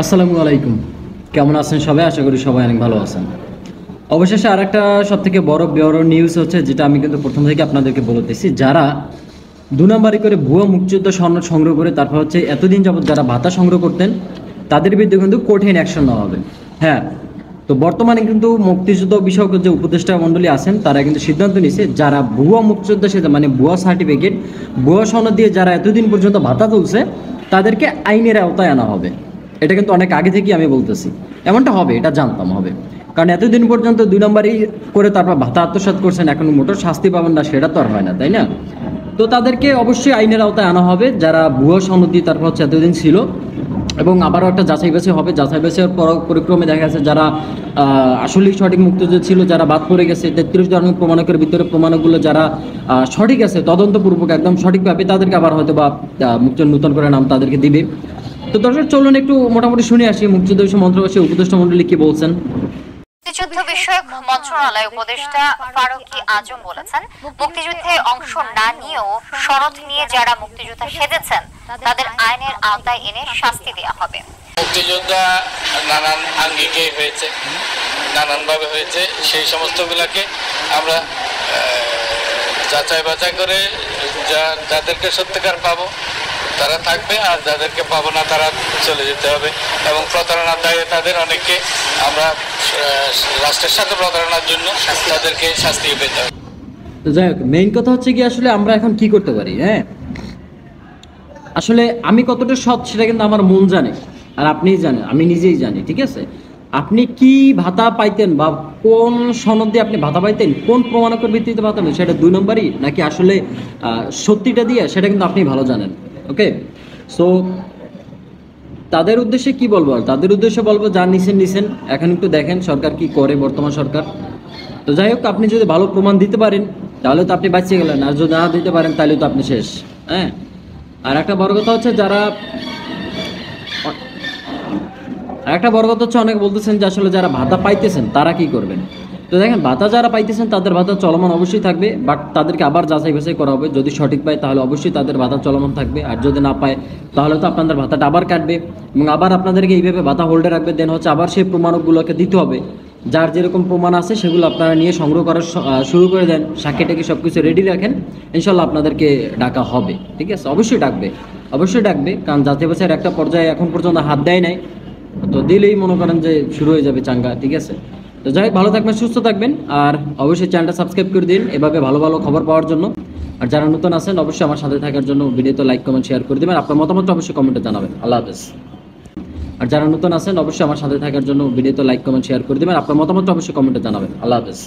আসসালামু আলাইকুম। কেমন আছেন সবাই? আশা করি সবাই অনেক ভালো আছেন। অবশেষে আরেকটা সবথেকে বড় নিউজ হচ্ছে, যেটা আমি কিন্তু প্রথম থেকে আপনাদেরকে বলতেছি, যারা ২ নাম্বারি করে ভুয়া মুক্তিযুদ্ধ সনদ সংগ্রহ করে তারপর হচ্ছে এতদিন যাবত যারা ভাতা সংগ্রহ করতেন তাদের বিরুদ্ধে কিন্তু কঠিন অ্যাকশন নেওয়া হবে। হ্যাঁ, তো বর্তমানে কিন্তু মুক্তিযুদ্ধ বিষয়ক যে উপদেষ্টা মণ্ডলী আছেন তারা কিন্তু সিদ্ধান্ত নিয়েছে, যারা ভুয়া মুক্তিযুদ্ধ সাথে মানে ভুয়া সার্টিফিকেট, ভুয়া সনদ দিয়ে যারা এতদিন পর্যন্ত ভাতা তুলছে তাদেরকে আইনের আওতায় আনা হবে। এটা কিন্তু অনেক আগে থেকেই আমি বলতেছি, এমনটা হবে, এটা জানতাম হবে। কারণ এতদিন পর্যন্ত ২ নম্বরই করে তারপর ভাতা আত্মসাৎ করছেন, এখন মোটর শাস্তি পাবেন না, সেটা তো আর হয় না, তাই না? তো তাদেরকে অবশ্যই আইনের আওতায় আনা হবে, যারা ভুয়া সনদ দিয়ে তারপর হচ্ছে এতদিন ছিল। এবং আবারও একটা যাচাই বাছাই হবে, যাচাই বাছাইয়ের পরিক্রমে দেখা গেছে যারা আসলেই সঠিক মুক্তিযুদ্ধ ছিল, যারা বাদ পড়ে গেছে ৩৩ ধরনের প্রমাণকের ভিতরে প্রমাণকগুলো যারা সঠিক আছে তদন্তপূর্বক একদম সঠিকভাবে, তাদেরকে আবার হয়তো বা মুক্তিযুদ্ধ নতুন করে নাম তাদেরকে দিবে। তো দর্শক চলুন একটু মোটামুটি শুনে আসি মুক্তিযুদ্ধ বিষয় মন্ত্রণালয়ের উপদেষ্টা মণ্ডলী কি বলছেন। মুক্তিযুদ্ধ বিষয়ক মন্ত্রণালয় উপদেষ্টা ফারুকী আজম বলেছেন, মুক্তিযুদ্ধে অংশ না নিয়েও সনদ নিয়ে যারা মুক্তিযোদ্ধা সেজেছেন তাদের আইনের আওতায় এনে শাস্তি দেওয়া হবে। মুক্তিযোদ্ধা নানান আঙ্গিকে হয়েছে, নানানভাবে হয়েছে, সেই সমস্তগুলোকে আমরা যাচাই বাছাই করে যাদেরকে সত্যিকার পাবো তারা থাকবে, আর যাদেরকে পাবো না তারা চলে যেতে হবে। এবং প্রতারণার দায়ে তাদের অনেককে আমরা রাষ্ট্রের সাথে প্রতারণার জন্য তাদেরকে শাস্তি পেতে হবে। তো যাই হোক, মেইন কথা হচ্ছে কি আসলে আমরা এখন কি করতে পারি। হ্যাঁ, আসলে আমি কতটা সৎ সেটা কিন্তু আমার মন জানে, আর আপনিই জানেন, আমি নিজেই জানি। ঠিক আছে, আপনি কি ভাতা পাইতেন বা কোন সনদ দিয়ে আপনি ভাতা পাইতেন, কোন প্রমাণকের ভিত্তিতে ভাতা পাইতেন, সেটা ২ নম্বরই নাকি আসলে সত্যিটা দিয়ে, সেটা কিন্তু আপনি ভালো জানেন। ওকে, সো তাদের উদ্দেশ্যে কি বলবো? তাদের উদ্দেশ্যে বলবো, যা নিছেন এখন একটু দেখেন সরকার কি করে, বর্তমান সরকার। তো যাই হোক, আপনি যদি ভালো প্রমাণ দিতে পারেন তাহলে তো আপনি বাঁচিয়ে গেলেন, আর যদি না দিতে পারেন তাহলে তো আপনি শেষ। হ্যাঁ, আর একটা বড় কথা হচ্ছে অনেকে বলতেছেন যে আসলে যারা ভাতা পাইতেছেন তারা কি করবেন। তো দেখেন, ভাতা যারা পাইতেছেন তাদের ভাতা চলমান অবশ্যই থাকবে, বাট তাদেরকে আবার যাচাই বাছাই করা হবে। যদি সঠিক পায় তাহলে অবশ্যই তাদের ভাতা চলমান থাকবে, আর যদি না পায় তাহলে তো আপনাদের ভাতাটা আবার কাটবে এবং আবার আপনাদেরকে এইভাবে ভাতা হোল্ডে রাখবে। দেন হচ্ছে আবার সেই প্রমাণগুলোকে দিতে হবে, যার যেরকম প্রমাণ আছে সেগুলো আপনারা নিয়ে সংগ্রহ করা শুরু করে দেন, সাক্ষীটাকে সব কিছু রেডি রাখেন, ইনশাল্লাহ আপনাদেরকে ডাকা হবে। ঠিক আছে, অবশ্যই ডাকবে, কারণ যাচাই বাছাইয়ের একটা পর্যায়ে এখন পর্যন্ত হাত দেয় নাই, তো দিলেই মনে করেন যে শুরু হয়ে যাবে চাঙ্গা। ঠিক আছে, তো যাই হোক, ভালো থাকবেন, সুস্থ থাকবেন, আর অবশ্যই চ্যানেলটা সাবস্ক্রাইব করে দিন এভাবে ভালো ভালো খবর পাওয়ার জন্য। আর যারা নতুন আছেন অবশ্যই আমার সাথে থাকার জন্য ভিডিওতে লাইক কমেন্ট শেয়ার করে দেবেন, আপনার মতামত অবশ্যই কমেন্টে জানাবেন। আল্লাহ হাফেজ। আর যারা নতুন আছেন অবশ্যই আমার সাথে থাকার জন্য ভিডিওতে লাইক কমেন্ট শেয়ার করে দেবেন, আপনার মতামত অবশ্যই কমেন্টে জানাবেন। আল্লাহ হাফেজ।